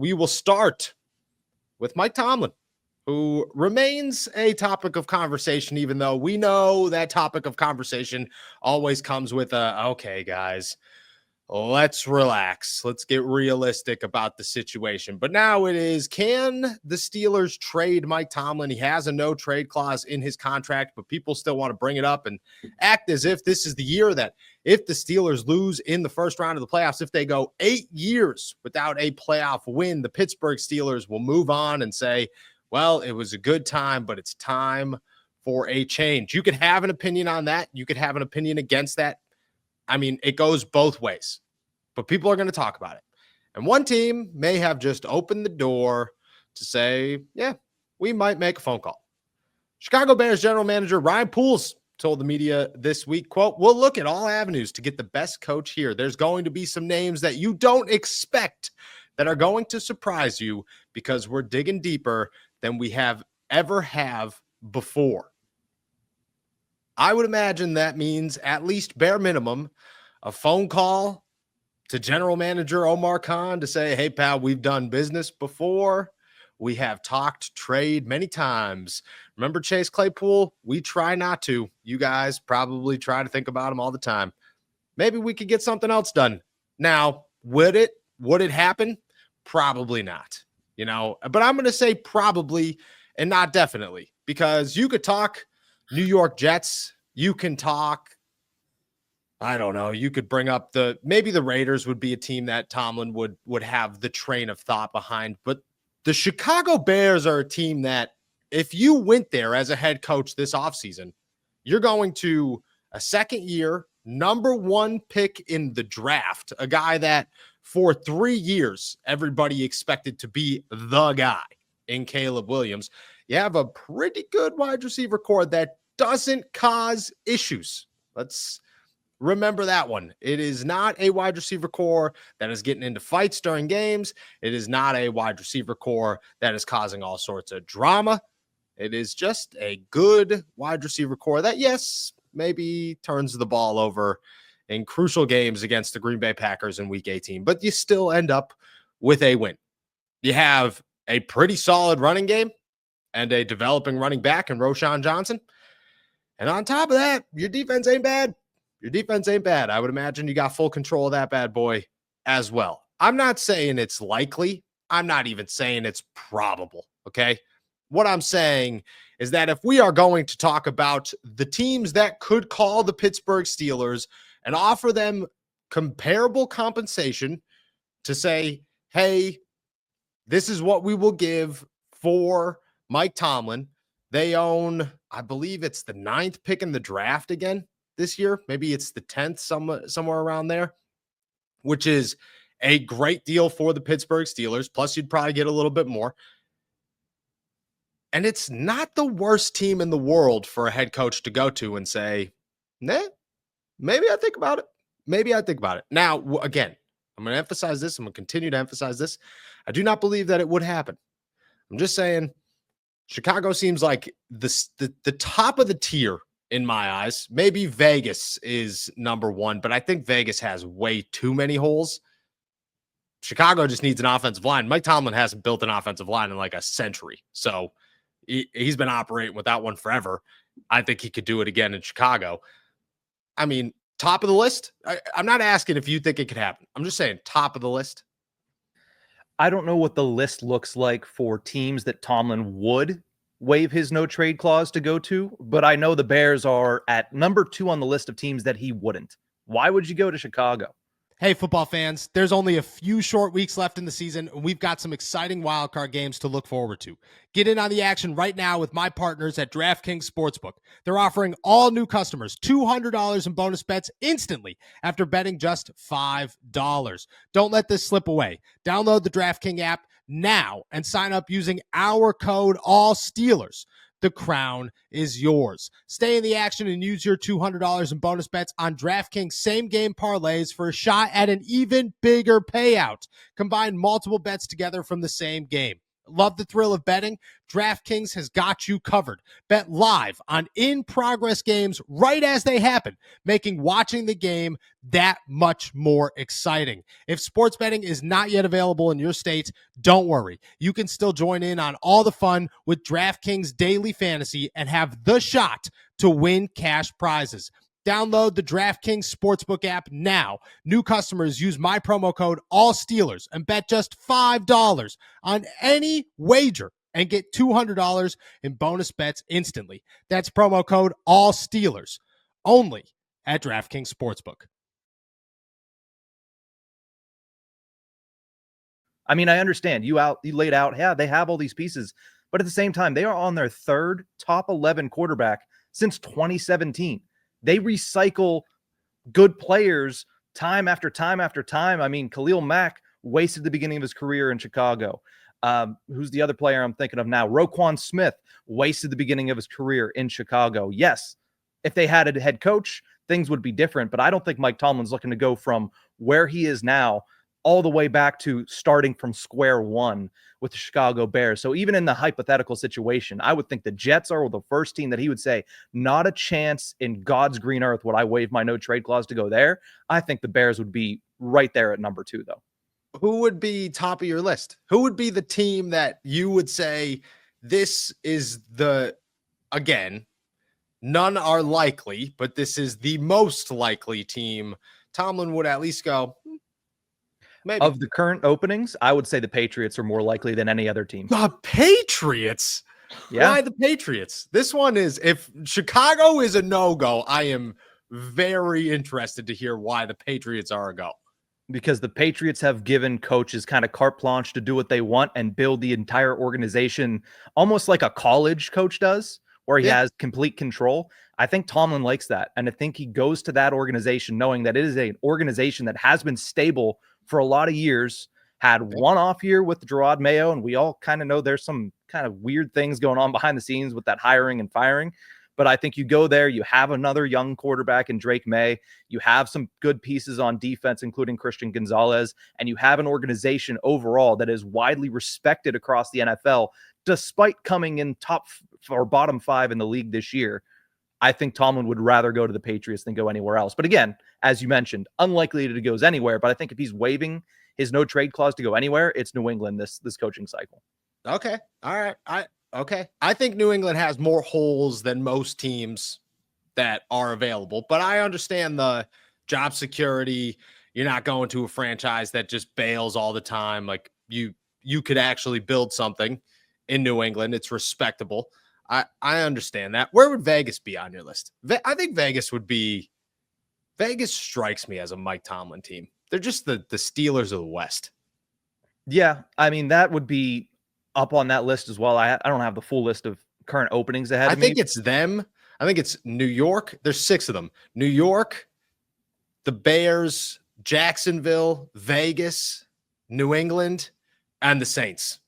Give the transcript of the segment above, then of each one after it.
we will start with Mike Tomlin, who remains a topic of conversation, even though we know that topic of conversation always comes with okay, guys, let's relax. Let's get realistic about the situation. But now it is, can the Steelers trade Mike Tomlin? He has a no trade clause in his contract, but people still want to bring it up and act as if this is the year that if the Steelers lose in the first round of the playoffs, if they go 8 years without a playoff win, the Pittsburgh Steelers will move on and say, well, it was a good time, but it's time for a change. You could have an opinion on that. You could have an opinion against that. I mean, it goes both ways, but people are going to talk about it. And one team may have just opened the door to say, yeah, we might make a phone call. Chicago Bears general manager Ryan Poles told the media this week, quote, we'll look at all avenues to get the best coach here. There's going to be some names that you don't expect that are going to surprise you because we're digging deeper than we have before. I would imagine that means at least bare minimum a phone call to general manager Omar Khan to say, hey, pal, we've done business before. We have talked trade many times. Remember Chase Claypool? We try not to. You guys probably try to think about him all the time. Maybe we could get something else done. Now, would it happen? Probably not, but I'm going to say probably and not definitely, because you could talk New York Jets. You can talk, I don't know, you could bring up maybe the Raiders would be a team that Tomlin would have the train of thought behind. But the Chicago Bears are a team that if you went there as a head coach this offseason, you're going to a second year, number one pick in the draft, a guy that for 3 years, everybody expected to be the guy in Caleb Williams. You have a pretty good wide receiver core that doesn't cause issues. Let's remember that one. It is not a wide receiver core that is getting into fights during games. It is not a wide receiver core that is causing all sorts of drama. It is just a good wide receiver core that, yes, maybe turns the ball over in crucial games against the Green Bay Packers in Week 18, but you still end up with a win. You have a pretty solid running game and a developing running back in Roschon Johnson. And on top of that, your defense ain't bad. I would imagine you got full control of that bad boy as well. I'm not saying it's likely. I'm not even saying it's probable, okay? What I'm saying is that if we are going to talk about the teams that could call the Pittsburgh Steelers and offer them comparable compensation to say, hey, this is what we will give for Mike Tomlin. They own, I believe it's the 9th pick in the draft again this year. Maybe it's the 10th, somewhere around there, which is a great deal for the Pittsburgh Steelers. Plus, you'd probably get a little bit more. And it's not the worst team in the world for a head coach to go to and say, nah, maybe I think about it. Now, again, I'm going to emphasize this. I'm going to continue to emphasize this. I do not believe that it would happen. I'm just saying Chicago seems like the top of the tier in my eyes. Maybe Vegas is number one, but I think Vegas has way too many holes. Chicago just needs an offensive line. Mike Tomlin hasn't built an offensive line in like a century. So he's been operating without one forever. I think he could do it again in Chicago. I mean, top of the list? I'm not asking if you think it could happen. I'm just saying top of the list. I don't know what the list looks like for teams that Tomlin would waive his no trade clause to go to, but I know the Bears are at number 2 on the list of teams that he wouldn't. Why would you go to Chicago? Hey, football fans, there's only a few short weeks left in the season, and we've got some exciting wildcard games to look forward to. Get in on the action right now with my partners at DraftKings Sportsbook. They're offering all new customers $200 in bonus bets instantly after betting just $5. Don't let this slip away. Download the DraftKings app now and sign up using our code ALLSTEELERS. The crown is yours. Stay in the action and use your $200 in bonus bets on DraftKings same-game parlays for a shot at an even bigger payout. Combine multiple bets together from the same game. Love the thrill of betting? DraftKings has got you covered. Bet live on in-progress games right as they happen, making watching the game that much more exciting. If sports betting is not yet available in your state, don't worry. You can still join in on all the fun with DraftKings Daily Fantasy and have the shot to win cash prizes. Download the DraftKings Sportsbook app now. New customers use my promo code ALLSTEELERS and bet just $5 on any wager and get $200 in bonus bets instantly. That's promo code ALLSTEELERS only at DraftKings Sportsbook. I mean, I understand you laid out, yeah, they have all these pieces, but at the same time, they are on their third top 11 quarterback since 2017. They recycle good players time after time after time. I mean, Khalil Mack wasted the beginning of his career in Chicago. Who's the other player I'm thinking of now? Roquan Smith wasted the beginning of his career in Chicago. Yes, if they had a head coach, things would be different, but I don't think Mike Tomlin's looking to go from where he is now all the way back to starting from square one with the Chicago Bears. So even in the hypothetical situation, I would think the Jets are the first team that he would say, not a chance in God's green earth would I waive my no trade clause to go there. I think the Bears would be right there at number 2, though. Who would be top of your list? Who would be the team that you would say this is again, none are likely, but this is the most likely team Tomlin would at least go, maybe. Of the current openings, I would say the Patriots are more likely than any other team. The Patriots? Yeah. Why the Patriots? This one is, if Chicago is a no-go, I am very interested to hear why the Patriots are a go. Because the Patriots have given coaches kind of carte blanche to do what they want and build the entire organization almost like a college coach does, where he has complete control. I think Tomlin likes that. And I think he goes to that organization knowing that it is an organization that has been stable for a lot of years, had one off year with Gerard Mayo, and we all kind of know there's some kind of weird things going on behind the scenes with that hiring and firing. But I think you go there, you have another young quarterback in Drake May, you have some good pieces on defense, including Christian Gonzalez, and you have an organization overall that is widely respected across the NFL, despite coming in top or bottom 5 in the league this year. I think Tomlin would rather go to the Patriots than go anywhere else. But again, as you mentioned, unlikely that it goes anywhere. But I think if he's waiving his no trade clause to go anywhere, it's New England this coaching cycle. Okay. All right. I think New England has more holes than most teams that are available, but I understand the job security. You're not going to a franchise that just bails all the time. Like you could actually build something in New England. It's respectable. I understand that. Where would Vegas be on your list? I think Vegas strikes me as a Mike Tomlin team. They're just the Steelers of the West. Yeah, I mean, that would be up on that list as well. I don't have the full list of current openings ahead of me. I think it's them. I think it's New York. There's 6 of them. New York, the Bears, Jacksonville, Vegas, New England, and the Saints.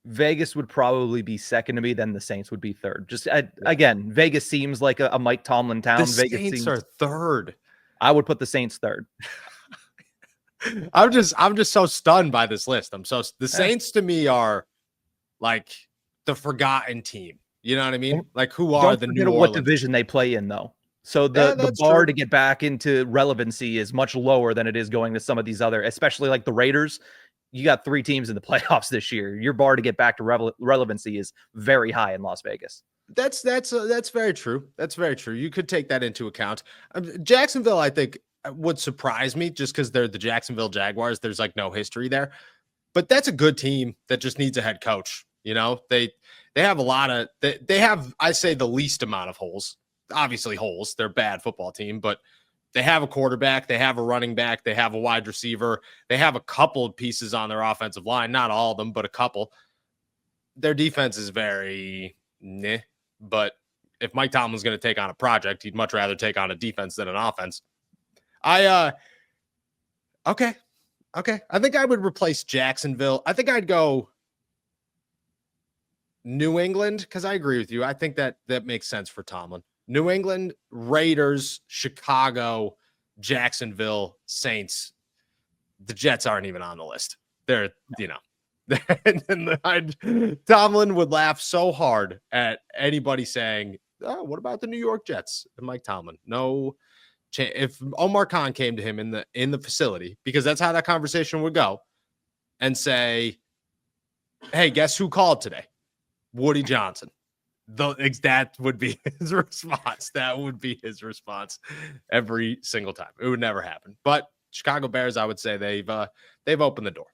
Vegas would probably be second to me, then the Saints would be third. Just again, Vegas seems like a Mike Tomlin town. The Vegas Saints seems, are third. I would put the Saints third. I'm just so stunned by this list. The Saints to me are like the forgotten team. You know what I mean? Like who are the New Orleans? What division they play in though. So the bar to get back into relevancy is much lower than it is going to some of these other, especially like the Raiders. You got 3 teams in the playoffs this year. Your bar to get back to relevancy is very high in Las Vegas. That's very true. That's very true. You could take that into account. Jacksonville, I think, would surprise me just because they're the Jacksonville Jaguars. There's like no history there, but that's a good team that just needs a head coach. You know, they have a lot of they have, I say, the least amount of holes. Obviously holes. They're a bad football team, but they have a quarterback, they have a running back, they have a wide receiver, they have a couple of pieces on their offensive line, not all of them, but a couple. Their defense is very but if Mike Tomlin's going to take on a project, he'd much rather take on a defense than an offense. Okay. I think I would replace Jacksonville. I think I'd go New England because I agree with you. I think that makes sense for Tomlin. New England, Raiders, Chicago, Jacksonville, Saints. The Jets aren't even on the list. They're, And Tomlin would laugh so hard at anybody saying, "Oh, what about the New York Jets and Mike Tomlin?" No, if Omar Khan came to him in the facility, because that's how that conversation would go, and say, "Hey, guess who called today? Woody Johnson." That would be his response. That would be his response every single time. It would never happen. But Chicago Bears, I would say they've opened the door.